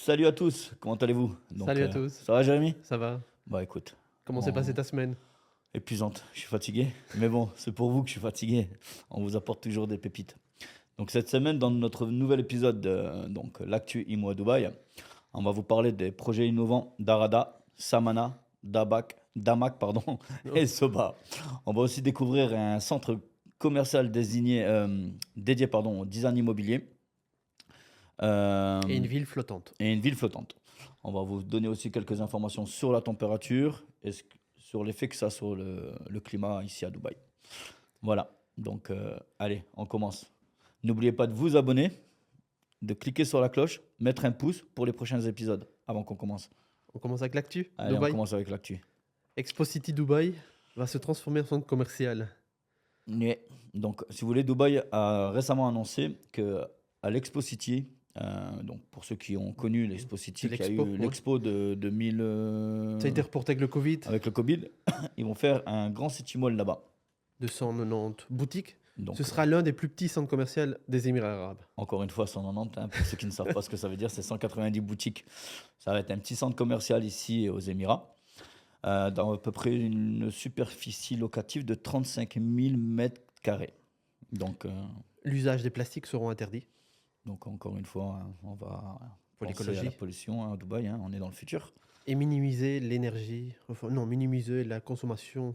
Salut à tous, comment allez-vous? Salut à tous, Ça va Jérémy? ça va? Bah écoute, Comment s'est on- passée ta semaine? épuisante, je suis fatigué, mais bon, c'est pour vous que je suis fatigué, on vous apporte toujours des pépites. Donc cette semaine, dans notre nouvel épisode de l'actu IMO à Dubaï, on va vous parler des projets innovants d'Arada, Samana, Damak pardon, Oh. et Soba. On va aussi découvrir un centre commercial dédié au design immobilier. Et une Euh, ville flottante. et une ville flottante. On va vous donner aussi quelques informations sur la température et sur l'effet que ça a sur le climat ici à Dubaï. Voilà, donc allez, on commence. N'oubliez pas de vous abonner, de cliquer sur la cloche, mettre un pouce pour les prochains épisodes avant qu'on commence. On commence avec l'actu. Allez, on Dubaï. commence avec l'actu. Expo City Dubaï va se transformer en centre commercial. Ouais. Donc, si vous voulez, Dubaï a récemment annoncé que à l'Expo City, donc pour ceux qui ont connu l'Expo City, C'est qui a l'expo, eu ouais. l'expo de 2000, Ça a été reporté avec le Covid. avec le Covid, ils vont faire un grand city mall là-bas. 290 boutiques. Donc, Ce sera l'un des plus petits centres commerciaux des Émirats arabes. encore une fois, 190, hein, pour ceux qui ne savent pas ce que ça veut dire, c'est 190 boutiques. Ça va être un petit centre commercial ici aux Émirats, dans à peu près une superficie locative de 35 000 mètres carrés. Donc, L'usage des plastiques seront interdits encore une fois, hein, on va pour penser à l'écologie. la pollution hein, à Dubaï, hein, on est dans le futur. Et minimiser l'énergie, minimiser la consommation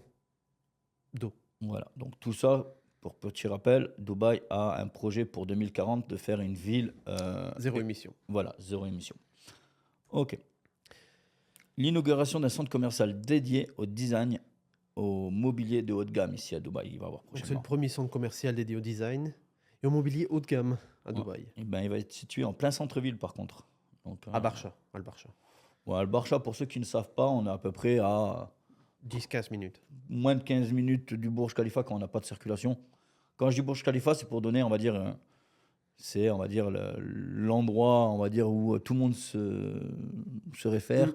d'eau. Voilà, donc tout ça, pour petit rappel, Dubaï a un projet pour 2040 de faire une ville, Zéro émission. voilà, zéro émission. Ok. L'inauguration d'un centre commercial dédié au design, au mobilier de haut de gamme ici à Dubaï. Il va y avoir Donc c'est le prochainement. premier centre commercial dédié au design et au mobilier haut de gamme à Ouais. Dubaï. Eh ben, il va être situé en plein centre-ville par contre. Donc, À Barcha. Al Barcha. ouais, Al Barcha, pour ceux qui ne savent pas, on est à peu près à 10-15 minutes. moins de 15 minutes du Burj Khalifa quand on n'a pas de circulation. Quand je dis Burj Khalifa, c'est pour donner, on va dire, c'est on va dire l'endroit, on va dire où tout le monde se réfère. Mm.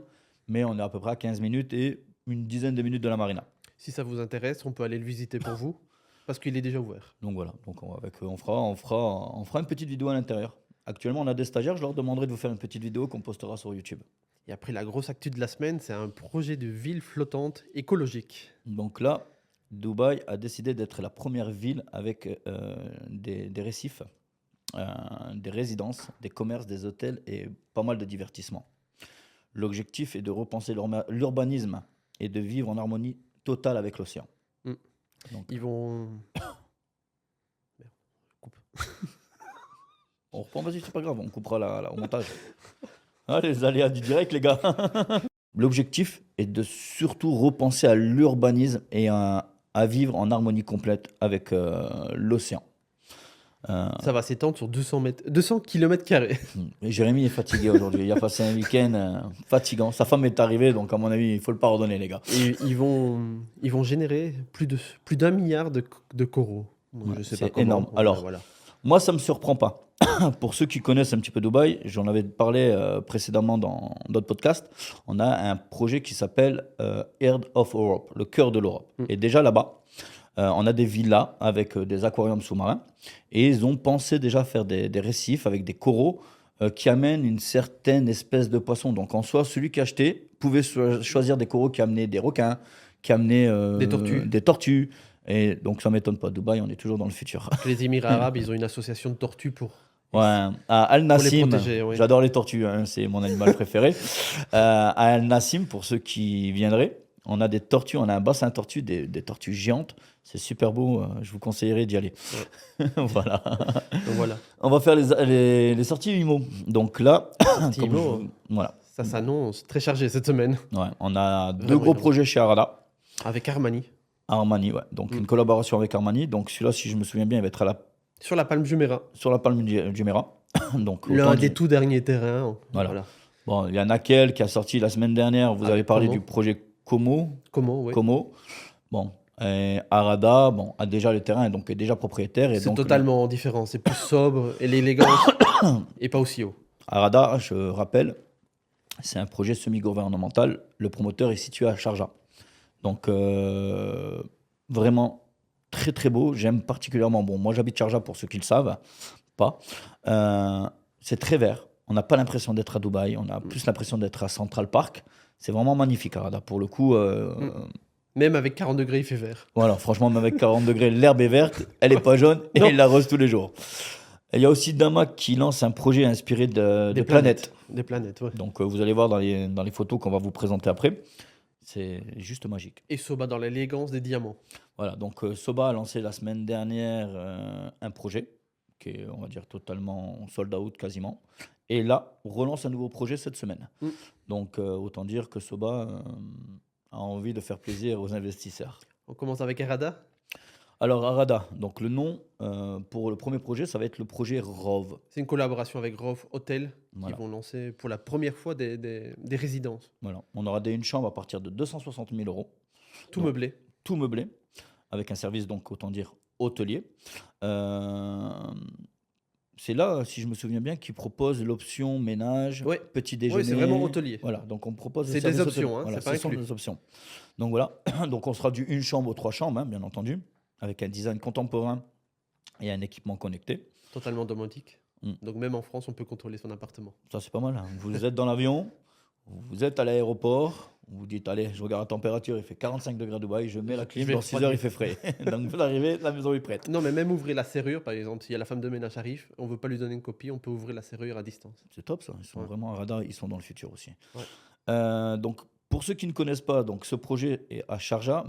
Mais on est à peu près à 15 minutes et une dizaine de minutes de la marina. Si ça vous intéresse, on peut aller le visiter pour vous, parce qu'il est déjà ouvert. Donc voilà, donc on fera une petite vidéo à l'intérieur. Actuellement, on a des stagiaires, je leur demanderai de vous faire une petite vidéo qu'on postera sur YouTube. Et après, la grosse actu de la semaine, c'est un projet de ville flottante écologique. Donc là, Dubaï a décidé d'être la première ville avec des récifs, des résidences, des commerces, des hôtels et pas mal de divertissements. L'objectif est de repenser l'urbanisme et de vivre en harmonie totale avec l'océan. Mm. Donc, Ils vont... Merde, je coupe. on reprend, vas-y, c'est pas grave, on coupera au montage. Allez, les aléas du direct, les gars. L'objectif est de surtout repenser à l'urbanisme et à vivre en harmonie complète avec l'océan. Ça va s'étendre sur 200 km carrés. Et Jérémy est fatigué aujourd'hui. Il a passé un week-end fatigant. Sa femme est arrivée, donc à mon avis, il faut le pardonner, les gars. Et ils vont générer plus d'1 milliard de coraux. Bon, Ouais, je sais c'est pas comment. énorme. Voilà, Alors, voilà. moi, ça me surprend pas. Pour ceux qui connaissent un petit peu Dubaï, j'en avais parlé précédemment dans d'autres podcasts. On a un projet qui s'appelle Heart of Europe, le cœur de l'Europe. Mm. Et déjà là-bas, on a des villas avec des aquariums sous-marins. Et ils ont pensé déjà faire des récifs avec des coraux qui amènent une certaine espèce de poisson. Donc en soi, celui qui achetait pouvait choisir des coraux qui amenaient des requins, qui amenaient Des tortues. Et donc ça m'étonne pas. Dubaï, on est toujours dans le futur. Les Émirats arabes, ils ont une association de tortues pour... Ouais, à Al Nassim, protéger, oui. j'adore les tortues, hein, c'est mon animal préféré. À Al Nassim, pour ceux qui viendraient, on a des tortues, on a un bassin tortues, des tortues géantes. C'est super beau, je vous conseillerais d'y aller. Voilà. Donc voilà. On va faire les sorties IMO. Donc là, Sorties comme IMO, voilà. Ça s'annonce très chargé cette semaine. Ouais, on a deux Vraiment gros énorme. projets chez Arada. Avec Armani. Armani, ouais. Donc Mm. une collaboration avec Armani. Donc celui-là, si je me souviens bien, il va être Sur la Palme Jumeirah. sur la Palme Jumeirah. Donc L'un autant des dire- tout derniers terrains. Voilà. Bon, il y a Nakel qui a sorti la semaine dernière. Vous Avec avez parlé Como. du projet Como. Comment, ouais. Como. Bon, et Arada, bon, a déjà le terrain, donc est déjà propriétaire. Et C'est donc, totalement différent. C'est plus sobre et l'élégance et pas aussi haut. Arada, je rappelle, c'est un projet semi-gouvernemental. Le promoteur est situé à Sharjah. Donc, vraiment très très beau. J'aime particulièrement. Bon, moi j'habite Sharjah pour ceux qui le savent, pas. C'est très vert. On n'a pas l'impression d'être à Dubaï, on a plus l'impression d'être à Central Park. C'est vraiment magnifique, Arada. Pour le coup, Même avec 40 degrés, il fait vert. voilà, franchement, même avec 40 degrés, l'herbe est verte, elle n'est pas jaune et Non. il l'arrose tous les jours. Et il y a aussi Damac qui lance un projet inspiré de planètes. Des planètes, ouais. Donc vous allez voir dans les photos qu'on va vous présenter après. C'est juste magique. Et Soba dans l'élégance des diamants. Voilà, donc Soba a lancé la semaine dernière un projet qui est, on va dire, totalement sold out quasiment. Et là, on relance un nouveau projet cette semaine. Donc autant dire que Soba a envie de faire plaisir aux investisseurs. On commence avec Arada. Alors Arada, donc le nom pour le premier projet, ça va être le projet ROV. C'est une collaboration avec Rove Hotel Voilà. qui vont lancer pour la première fois des résidences. Voilà. On aura une chambre à partir de 260 000 euros. Tout Donc, meublé. tout meublé, avec un service, donc autant dire hôtelier. C'est là, si je me souviens bien, qu'ils proposent l'option ménage, Ouais. petit déjeuner. Oui, c'est vraiment hôtelier. Voilà, donc on propose le C'est service des options, hôtelier. hein, Voilà, c'est pas ce sont inclus. des options. Donc voilà, donc on sera du une chambre aux 3 chambres, hein, bien entendu, avec un design contemporain et un équipement connecté. Totalement domotique. Mm. Donc même en France, on peut contrôler son appartement. Ça, c'est pas mal, hein. Vous êtes dans l'avion, vous êtes à l'aéroport, vous dites, allez, je regarde la température, il fait 45 degrés à Dubaï, je mets la clim, Je vais dans 6 heures, il fait refroidir. frais. Donc vous arrivez, la maison est prête. Non, mais même ouvrir la serrure, par exemple, si la femme de ménage arrive, on ne veut pas lui donner une copie, on peut ouvrir la serrure à distance. C'est top ça, ils sont Ouais. vraiment à radar, ils sont dans le futur aussi. Ouais. Donc pour ceux qui ne connaissent pas, donc ce projet est à Sharjah.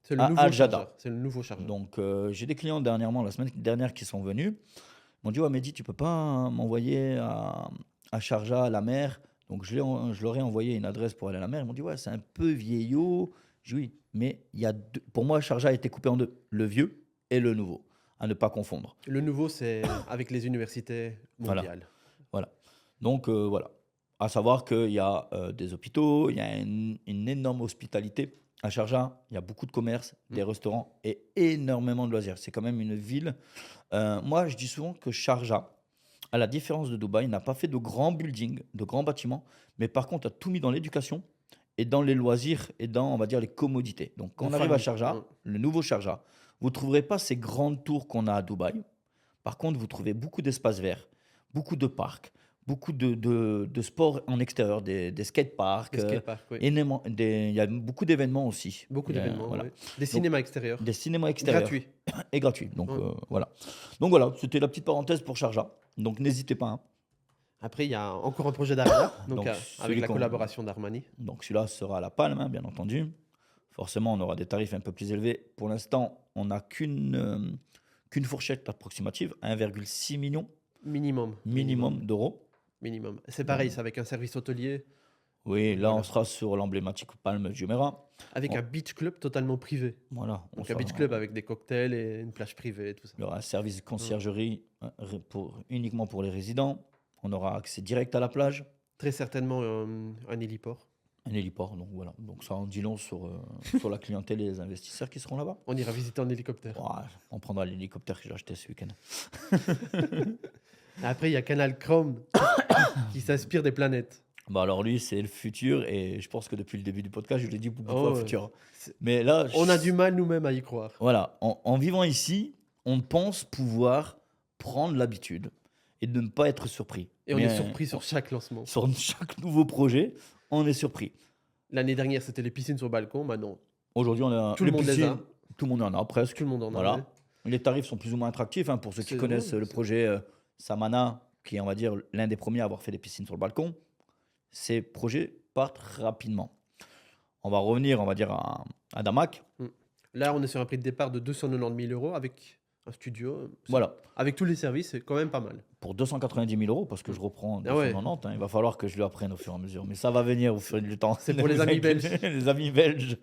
C'est le À nouveau Al-Jada. chargeur. C'est le nouveau chargeur. Donc j'ai des clients dernièrement, la semaine dernière, qui sont venus. Ils m'ont dit, ouais Mehdi, tu peux pas m'envoyer à Sharjah, à la mer. Donc je leur ai envoyé une adresse pour aller à la mer. Ils m'ont dit, ouais, c'est un peu vieillot. J'ai dit, oui, mais il y a pour moi, Sharjah a été coupé en deux, le vieux et le nouveau, à ne pas confondre. Le nouveau, c'est avec les universités Voilà. mondiales. Voilà. Donc voilà. À savoir qu'il y a des hôpitaux, il y a une énorme hospitalité. À Sharjah, il y a beaucoup de commerces, des restaurants et énormément de loisirs. C'est quand même une ville. Moi, je dis souvent que Sharjah, à la différence de Dubaï, n'a pas fait de grands buildings, de grands bâtiments, mais par contre a tout mis dans l'éducation et dans les loisirs et dans, on va dire, les commodités. Donc quand on La arrive à famille. Sharjah, le nouveau Sharjah, vous ne trouverez pas ces grandes tours qu'on a à Dubaï. Par contre, vous trouvez beaucoup d'espaces verts, beaucoup de parcs, beaucoup de sports en extérieur, des skateparks. Des skateparks, oui. Il y a beaucoup d'événements aussi. Beaucoup Il y a- d'événements. voilà. oui. Des cinémas extérieurs. Des cinémas extérieurs. Gratuits. Et gratuits. Donc Ouais. voilà. Donc voilà, c'était la petite parenthèse pour Sharjah. Donc n'hésitez pas, hein. Après, il y a encore un projet d'Arada, Donc, avec celui la qu'on- collaboration d'Armani. Donc celui-là sera à la palme, hein, bien entendu. Forcément, on aura des tarifs un peu plus élevés. Pour l'instant, on n'a qu'une fourchette approximative, 1,6 million minimum d'euros. Minimum. C'est pareil, c'est avec un service hôtelier, Oui, là, Voilà. on sera sur l'emblématique palme Jumeirah. avec Oh. un beach club totalement privé. Voilà. on Donc un sera- beach club avec des cocktails et une plage privée et tout ça. Il y aura un service de conciergerie uniquement pour les résidents. On aura accès direct à la plage. Très certainement un héliport. Un héliport, donc voilà. Donc ça en dit long sur la clientèle et les investisseurs qui seront là-bas. On ira visiter en hélicoptère. Ouais, on prendra l'hélicoptère que j'ai acheté ce week-end. Après, il y a Canal Chrome qui s'inspire des planètes. Bah alors lui, c'est le futur et je pense que depuis le début du podcast, je l'ai dit beaucoup de fois Oh, le ouais. futur. C'est- Mais là, On a du mal nous-mêmes à y croire. voilà, en vivant ici, on pense pouvoir prendre l'habitude et de ne pas être surpris. Et on Mais, est surpris sur chaque lancement. sur chaque nouveau projet, on est surpris. L'année dernière, c'était les piscines sur balcon. Maintenant, Aujourd'hui, on a Tout le les monde les piscines, a. tout le monde en a presque. tout le monde en a. Voilà. ouais. Les tarifs sont plus ou moins attractifs, hein, pour ceux qui C'est connaissent drôle, le c'est- projet Samana, qui est, on va dire, l'un des premiers à avoir fait des piscines sur le balcon. Ces projets partent rapidement. On va revenir, on va dire, à Damac. Là, on est sur un prix de départ de 290 000 € avec un studio. Voilà, Avec tous les services, c'est quand même pas mal. pour 290 000 €, parce que je reprends Ah ouais. 290, hein, il va falloir que je lui apprenne au fur et à mesure. Mais ça va venir au fur et du temps. C'est pour Ne les vous amis inquiétez- belges. Les amis belges.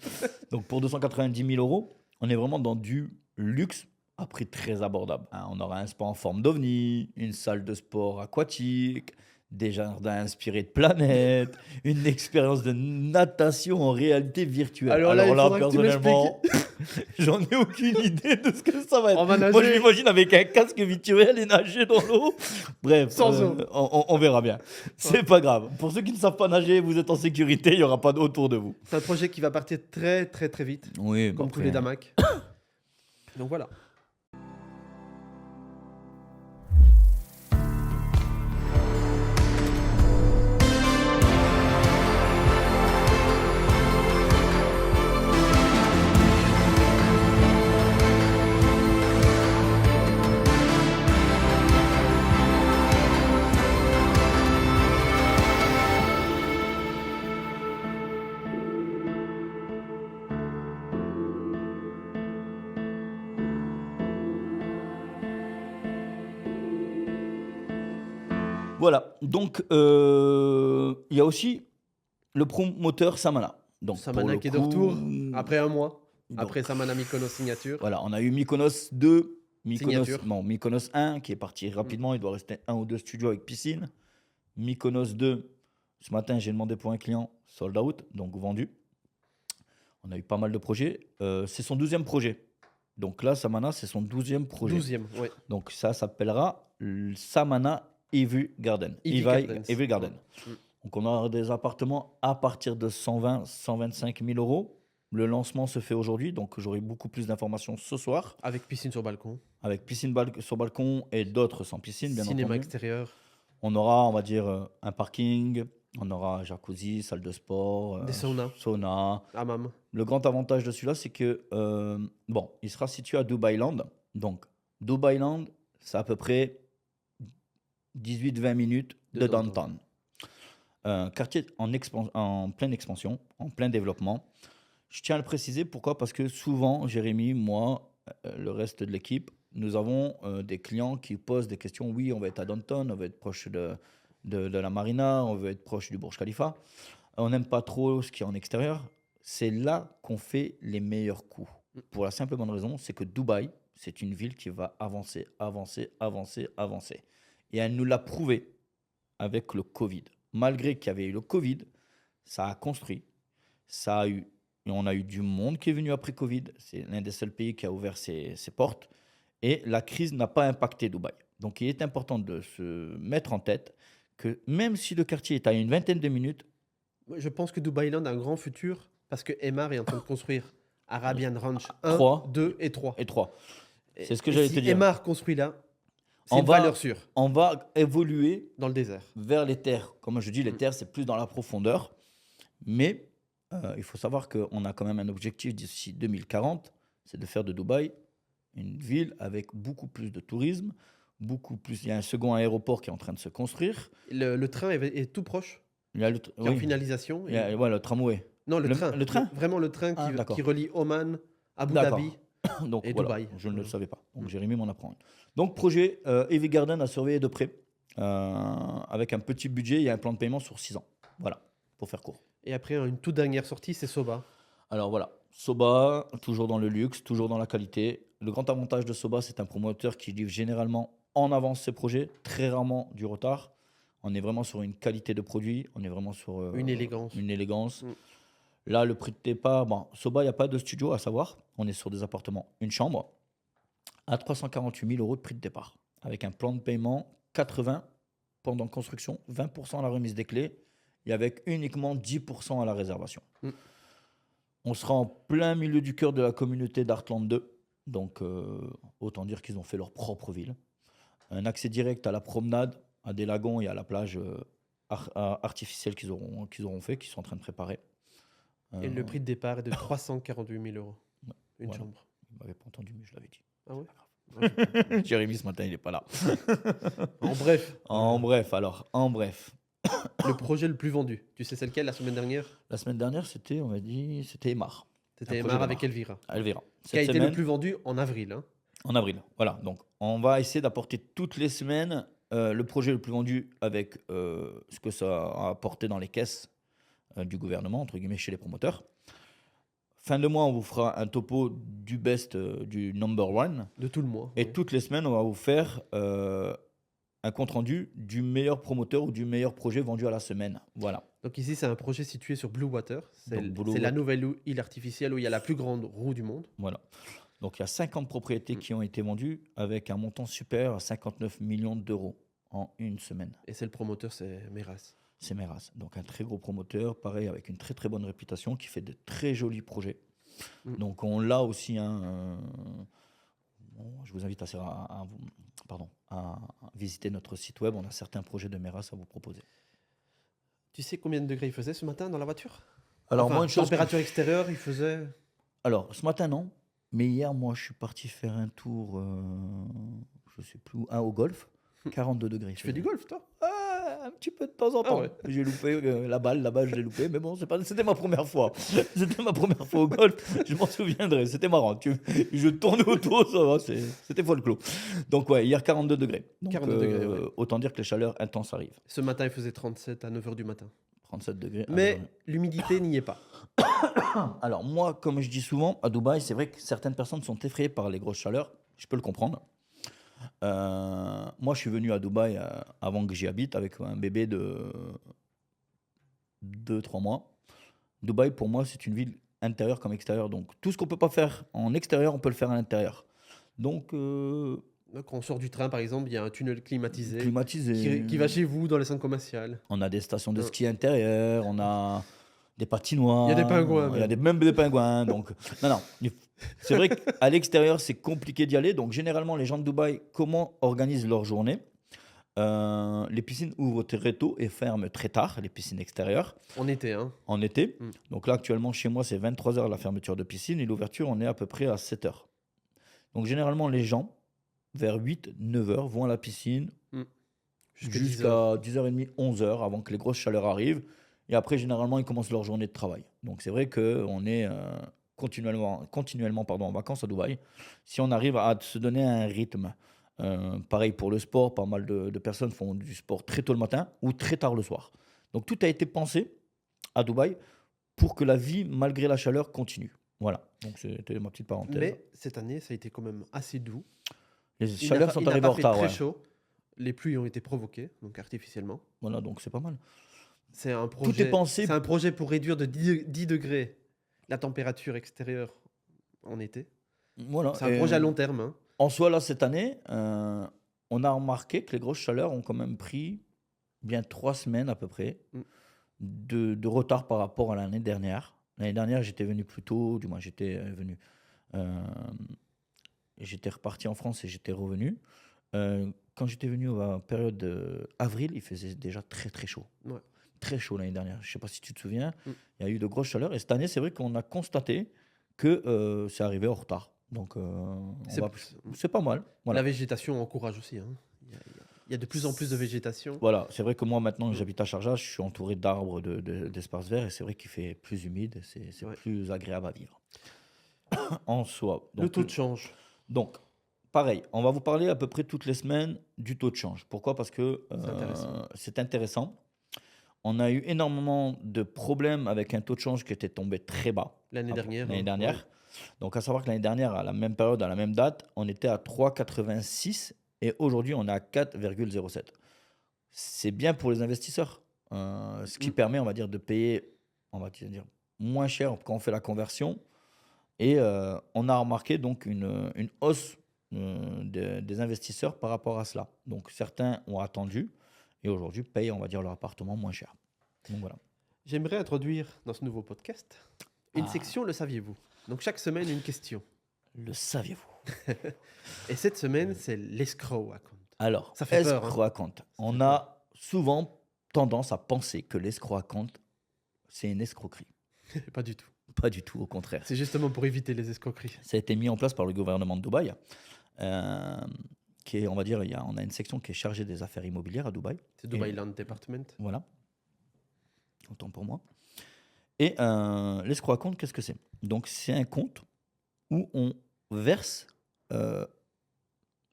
Donc pour 290 000 €, on est vraiment dans du luxe à prix très abordable. Hein, on aura un spa en forme d'ovni, une salle de sport aquatique, des jardins inspirés de planètes, une expérience de natation en réalité virtuelle. Alors là, il faudra que tu personnellement, j'en ai aucune idée de ce que ça va être. On va Moi, je nager. m'imagine avec un casque virtuel et nager dans l'eau. Bref, Sans eau. on verra bien. C'est pas grave. Pour ceux qui ne savent pas nager, vous êtes en sécurité, il n'y aura pas d'eau autour de vous. C'est un projet qui va partir très très très vite, Oui, comme tous les Damac. Donc voilà. Voilà. Donc, il y a aussi le promoteur Samana. Donc, Samana pour le qui est de coup, retour après un mois. donc, Après Samana Mykonos signature. voilà, on a eu Mykonos 2, Signature. Mykonos 1 qui est parti rapidement. Il doit rester 1 ou 2 studios avec piscine. Mykonos 2, ce matin, j'ai demandé pour un client, sold out, donc vendu. On a eu pas mal de projets. C'est son 12e projet. Donc là, Samana, c'est son 12e projet. 12e, ouais. Donc ça s'appellera le Samana Evy Garden. Evy Gardens. Evy Garden. Mm. Donc on aura des appartements à partir de 120 125 000 €. Le lancement se fait aujourd'hui, donc j'aurai beaucoup plus d'informations ce soir, Avec piscine sur balcon. avec piscine sur balcon et d'autres sans piscine, bien Cinéma entendu. extérieur. On aura, on va dire, un parking, on aura un jacuzzi, salle de sport, Des saunas. sauna. Hammam. Le grand avantage de celui-là, c'est que, bon, il sera situé à Dubai Land. Donc, Dubai Land, c'est à peu près 18-20 minutes De de downtown. downtown. Quartier en pleine expansion, en plein développement. Je tiens à le préciser, pourquoi? Parce que souvent, Jérémy, moi, le reste de l'équipe, nous avons des clients qui posent des questions. Oui, on va être à downtown, on va être proche de la marina, on veut être proche du Burj Khalifa. On n'aime pas trop ce qui est en extérieur. C'est là qu'on fait les meilleurs coups. Pour la simple et bonne raison, c'est que Dubaï, c'est une ville qui va avancer, avancer, avancer, avancer. Et elle nous l'a prouvé avec le Covid. Malgré qu'il y avait eu le Covid, ça a construit. Et on a eu du monde qui est venu après Covid. C'est l'un des seuls pays qui a ouvert ses portes. Et la crise n'a pas impacté Dubaï. Donc il est important de se mettre en tête que même si le quartier est à une vingtaine de minutes, Je pense que Dubai Land a un grand futur parce que Emar est en train de construire Arabian Ranch 1, 3 2 et 3. et 3. Et- C'est ce que et j'allais si te dire. Emar construit là, c'est On une va- valeur sûre On va évoluer dans le désert. vers les terres. Comme je dis, les Mm. terres, c'est plus dans la profondeur. Mais il faut savoir qu'on a quand même un objectif d'ici 2040, c'est de faire de Dubaï une ville avec beaucoup plus de tourisme, beaucoup plus. Il y a un second aéroport qui est en train de se construire. Le train est tout proche, Il y a le, qui est en oui, finalisation. il y a, ouais, le tramway. Non, le train. le train Vraiment le train Ah, d'accord. qui relie Oman, Abu D'accord. Dhabi. Donc, Et voilà, Dubaï. je ne le Mm. savais pas. Donc Mm. Jérémy m'en apprend. Donc projet Evy Garden à surveiller de près, avec un petit budget et un plan de paiement sur 6 ans. Voilà, pour faire court. Et après, une toute dernière sortie, c'est Soba. Alors voilà, Soba, toujours dans le luxe, toujours dans la qualité. Le grand avantage de Soba, c'est un promoteur qui livre généralement en avance ses projets, très rarement du retard. On est vraiment sur une qualité de produit, on est vraiment sur Une élégance. Une élégance. Mm. Là, le prix de départ, bon, Soba, il n'y a pas de studio à savoir. On est sur des appartements, une chambre, à 348 000 € de prix de départ, avec un plan de paiement 80 pendant construction, 20% à la remise des clés et avec uniquement 10% à la réservation. Mm. On sera en plein milieu du cœur de la communauté d'Artland 2. Donc, autant dire qu'ils ont fait leur propre ville. Un accès direct à la promenade, à des lagons et à la plage artificielle qu'ils auront fait, qu'ils sont en train de préparer. Et le prix de départ est de 348 000 euros. Ouais, Une voilà. chambre. Il m'avait pas entendu, mais je l'avais dit. Ah ouais. Jérémy, ce matin, il n'est pas là. En bref, En bref. le projet le plus vendu. Tu sais c'est lequel la semaine dernière? La semaine dernière, c'était Emar. C'était Un projet Emar avec d'Emar. Elvira. Elvira. Qui a Cette été semaine, le plus vendu en avril. Hein. en avril. Voilà. Donc, on va essayer d'apporter toutes les semaines le projet le plus vendu avec ce que ça a apporté dans les caisses du gouvernement, entre guillemets, chez les promoteurs. Fin de mois, on vous fera un topo du best, du number one. De tout le mois. Et oui. toutes les semaines, on va vous faire un compte-rendu du meilleur promoteur ou du meilleur projet vendu à la semaine. Voilà. Donc ici, c'est un projet situé sur Blue Water. C'est Donc, Blue c'est la Water. nouvelle île artificielle où il y a la plus grande roue du monde. Voilà. Donc, il y a 50 propriétés qui ont été vendues avec un montant supérieur à 59 millions d'euros en une semaine. Et c'est le promoteur, c'est Meras. C'est Meras. Donc, un très gros promoteur, pareil, avec une très très bonne réputation, qui fait de très jolis projets. Mm. Donc, on l'a aussi. Je vous invite à visiter notre site web. On a certains projets de Meras à vous proposer. Tu sais combien de degrés il faisait ce matin dans la voiture? Alors, Enfin, moi, une chose. température extérieure, il faisait... Alors, ce matin, non. Mais hier, moi, je suis parti faire un tour, je sais plus où, au golf. 42 degrés. Tu fais du golf, toi? Un petit peu de temps en temps. ouais. J'ai loupé la balle, là-bas, je l'ai loupé. Mais bon, c'était ma première fois. C'était ma première fois au golf. Je m'en souviendrai. C'était marrant. Je tournais autour, ça va. C'était folklore. Donc, ouais, hier, 42 degrés. Donc, 42 degrés, ouais. Autant dire que les chaleurs intenses arrivent. Ce matin, il faisait 37 à 9h du matin. 37 degrés. Mais l'humidité n'y est pas. Alors, moi, comme je dis souvent, à Dubaï, c'est vrai que certaines personnes sont effrayées par les grosses chaleurs. Je peux le comprendre. Moi, je suis venu à Dubaï avant que j'y habite avec un bébé de 2-3 mois. Dubaï, pour moi, c'est une ville intérieure comme extérieure. Donc, tout ce qu'on ne peut pas faire en extérieur, on peut le faire à l'intérieur. Donc, Donc, quand on sort du train, par exemple, il y a un tunnel climatisé climatisé. qui va chez vous dans les centres commerciaux. On a des stations de Ouais. ski intérieures, on a des patinoires. Il y a des pingouins, Il y a même. même des pingouins. Donc, non. C'est vrai qu'à l'extérieur, c'est compliqué d'y aller. Donc, généralement, les gens de Dubaï, comment organisent leur journée? Les piscines ouvrent très tôt et ferment très tard, les piscines extérieures, En été, hein. en été. Mm. Donc là, actuellement, chez moi, c'est 23h la fermeture de piscine et l'ouverture, on est à peu près à 7h. Donc, généralement, les gens, vers 8-9h, vont à la piscine jusqu'à 10h30, 11h, avant que les grosses chaleurs arrivent. Et après, généralement, ils commencent leur journée de travail. Donc, c'est vrai qu'on est continuellement en vacances à Dubaï. Si on arrive à se donner un rythme, pareil pour le sport, pas mal de personnes font du sport très tôt le matin ou très tard le soir. Donc, tout a été pensé à Dubaï pour que la vie, malgré la chaleur, continue. Voilà. Donc, c'était ma petite parenthèse. Mais cette année, ça a été quand même assez doux. Les Il n'a chaleurs pas- sont il n'a arrivées pas en fait retard. très Ouais. chaud. Les pluies ont été provoquées, donc artificiellement. Voilà, donc c'est pas mal. C'est un projet, est pensé- c'est un projet pour réduire de 10 degrés la température extérieure en été. Voilà. C'est un Et, projet à long terme. Hein. En soi, là, cette année, on a remarqué que les grosses chaleurs ont quand même pris bien 3 semaines à peu près Mm. de retard par rapport à l'année dernière. L'année dernière, j'étais venu plus tôt, du moins j'étais venu. J'étais reparti en France et j'étais revenu. Quand j'étais venu à la période avril, il faisait déjà très très chaud. Ouais. Très chaud l'année dernière. Je ne sais pas si tu te souviens, Mm. il y a eu de grosses chaleurs. Et cette année, c'est vrai qu'on a constaté que c'est arrivé en retard. Donc, C'est- c'est pas mal. Voilà. La végétation encourage aussi. Hein. Il y a de plus en plus de végétation. Voilà, c'est vrai que moi, maintenant que j'habite à Sharjah, je suis entouré d'arbres, d'espaces verts, et c'est vrai qu'il fait plus humide, c'est Ouais. plus agréable à vivre. En soi. Le taux de change. Donc, pareil, on va vous parler à peu près toutes les semaines du taux de change. Pourquoi? Parce que intéressant. c'est intéressant. On a eu énormément de problèmes avec un taux de change qui était tombé très bas L'année dernière. l'année hein. dernière. Ouais. Donc, à savoir que l'année dernière, à la même période, à la même date, on était à 3,86 et aujourd'hui, on est à 4,07. C'est bien pour les investisseurs, ce qui permet, on va dire, de payer, on va dire, moins cher quand on fait la conversion. Et on a remarqué donc une hausse des investisseurs par rapport à cela. Donc certains ont attendu et aujourd'hui payent, on va dire, leur appartement moins cher. Donc voilà. J'aimerais introduire dans ce nouveau podcast une Ah. section Le saviez-vous. Donc chaque semaine, une question. Le saviez-vous? Et cette semaine, c'est l'escroc account. Alors, Ça fait peur, hein. escroc account. On fait a souvent tendance à penser que l'escroc account, c'est une escroquerie. Pas du tout. Pas du tout, au contraire. C'est justement pour éviter les escroqueries. Ça a été mis en place par le gouvernement de Dubaï, qui est, on va dire, on a une section qui est chargée des affaires immobilières à Dubaï. C'est Dubai Land Department. Voilà. Autant pour moi. Et l'escroc compte, qu'est-ce que c'est? Donc, c'est un compte où on verse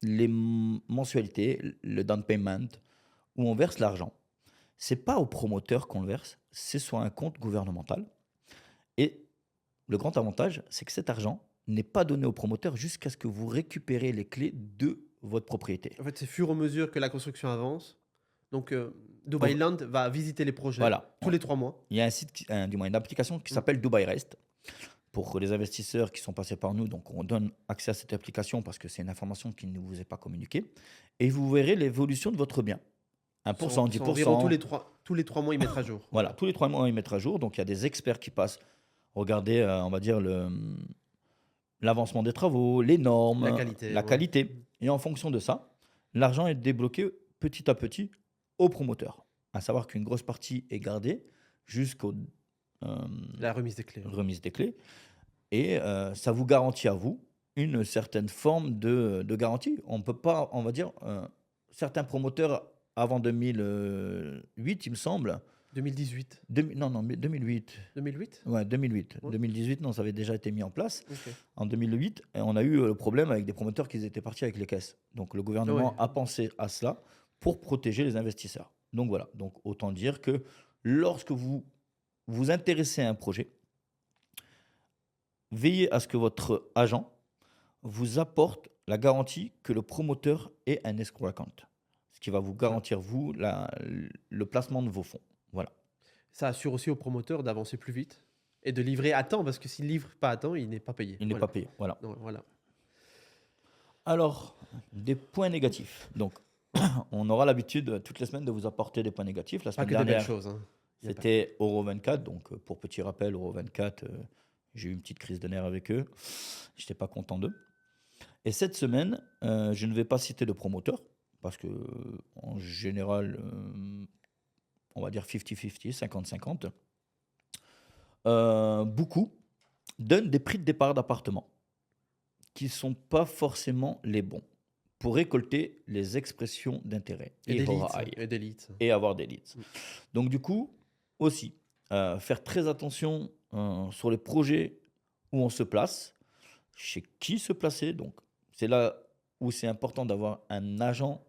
les mensualités, le down payment, où on verse l'argent. C'est pas au promoteur qu'on le verse, c'est sur un compte gouvernemental. Et le grand avantage, c'est que cet argent n'est pas donné au promoteur jusqu'à ce que vous récupérez les clés de votre propriété. En fait, c'est fur et à mesure que la construction avance. Donc, Dubai Land va visiter les projets Voilà. tous les 3 mois. Il y a un site, du moins une application qui s'appelle Dubai Rest. Pour les investisseurs qui sont passés par nous, donc on donne accès à cette application parce que c'est une information qui ne vous est pas communiquée. Et vous verrez l'évolution de votre bien. 1%, Sont 10%. environ tous les 3 mois, ils mettent à jour. Voilà, tous les 3 mois, ils mettent à jour. Donc il y a des experts qui passent regarder, on va dire, l'avancement des travaux, les normes, La qualité, ouais. Et en fonction de ça, l'argent est débloqué petit à petit au promoteur. À savoir qu'une grosse partie est gardée jusqu'au La remise des clés. remise des clés. Et ça vous garantit à vous une certaine forme de garantie. On ne peut pas, on va dire, certains promoteurs avant 2008, il me semble. 2018. Non, 2008. 2008 Ouais, 2008. Ouais. 2018, non, ça avait déjà été mis en place. Ok. En 2008, on a eu le problème avec des promoteurs qui étaient partis avec les caisses. Donc le gouvernement Ouais. a pensé à cela pour protéger les investisseurs. Donc voilà, donc autant dire que lorsque vous vous intéressez à un projet, veillez à ce que votre agent vous apporte la garantie que le promoteur est un escroc account. Ce qui va vous garantir, vous, le placement de vos fonds. Voilà. Ça assure aussi au promoteur d'avancer plus vite et de livrer à temps, parce que s'il livre pas à temps, il n'est pas payé. Il n'est Voilà. pas payé. Voilà. Non, voilà. Alors, des points négatifs. Donc, on aura l'habitude toutes les semaines de vous apporter des points négatifs. La Pas semaine que des belles dernière, choses. Hein. Y a pas- c'était Euro 24. Donc, pour petit rappel, Euro 24, j'ai eu une petite crise de nerfs avec eux. Je n'étais pas content d'eux. Et cette semaine, je ne vais pas citer de promoteur parce que, en général, on va dire 50-50, 50-50. Beaucoup donnent des prix de départ d'appartement qui ne sont pas forcément les bons pour récolter les expressions d'intérêt Et des leads. ROI Et des leads. et avoir des leads. Donc du coup, aussi, faire très attention sur les projets où on se place, chez qui se placer. Donc c'est là où c'est important d'avoir un agent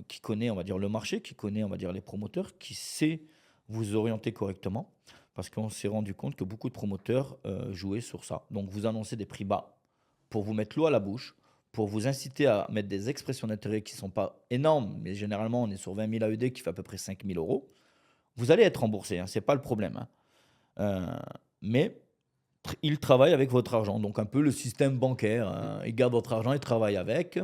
qui connaît, on va dire, le marché, qui connaît, on va dire, les promoteurs, qui sait vous orienter correctement. Parce qu'on s'est rendu compte que beaucoup de promoteurs jouaient sur ça. Donc vous annoncez des prix bas pour vous mettre l'eau à la bouche, pour vous inciter à mettre des expressions d'intérêt qui ne sont pas énormes, mais généralement on est sur 20 000 AED qui fait à peu près 5 000 euros. Vous allez être remboursé, hein, ce n'est pas le problème. Hein. Mais ils travaillent avec votre argent, donc un peu le système bancaire. Hein. Ils gardent votre argent, ils travaillent avec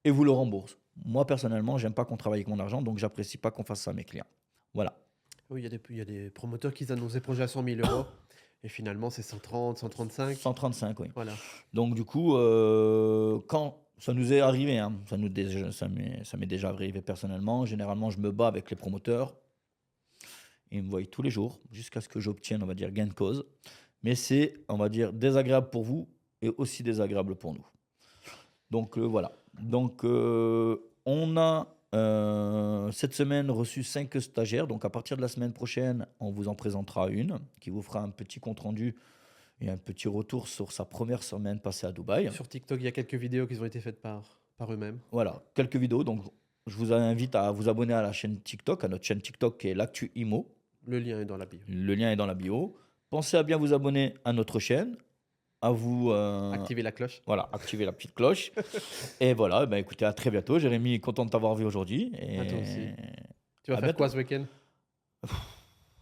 et vous le remboursent. Moi personnellement, j'aime pas qu'on travaille avec mon argent, donc j'apprécie pas qu'on fasse ça à mes clients. Voilà. Oui, il y a des promoteurs qui annoncent des projets à 100 000 euros et finalement c'est 130, 135. 135, oui. Voilà. Donc du coup, quand ça nous est arrivé, hein, ça m'est déjà arrivé personnellement, généralement je me bats avec les promoteurs, ils me voient tous les jours jusqu'à ce que j'obtienne, on va dire, gain de cause. Mais c'est, on va dire, désagréable pour vous et aussi désagréable pour nous. Donc voilà. Donc on a cette semaine reçu 5 stagiaires. Donc à partir de la semaine prochaine, on vous en présentera une qui vous fera un petit compte rendu et un petit retour sur sa première semaine passée à Dubaï. Sur TikTok, il y a quelques vidéos qui ont été faites par eux-mêmes. Voilà, quelques vidéos. Donc je vous invite à vous abonner à la chaîne TikTok, à notre chaîne TikTok qui est l'Actu Imo. Le lien est dans la bio. Le lien est dans la bio. Pensez à bien vous abonner à notre chaîne, à vous Activez la cloche. voilà, activer la petite cloche. Et voilà, ben écoutez, à très bientôt. Jérémy, content de t'avoir vu aujourd'hui. Et À toi aussi. Tu vas à faire bientôt. quoi ce week-end?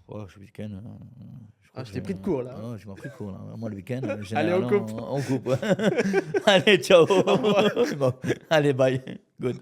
Ouais, ce week-end, je Ah, je t'ai pris de court là. Oh, je m'en pris de court là. Moi, le week-end, Allez, on généralement, coupe. on coupe. Allez, ciao. Bon, allez, bye. Good.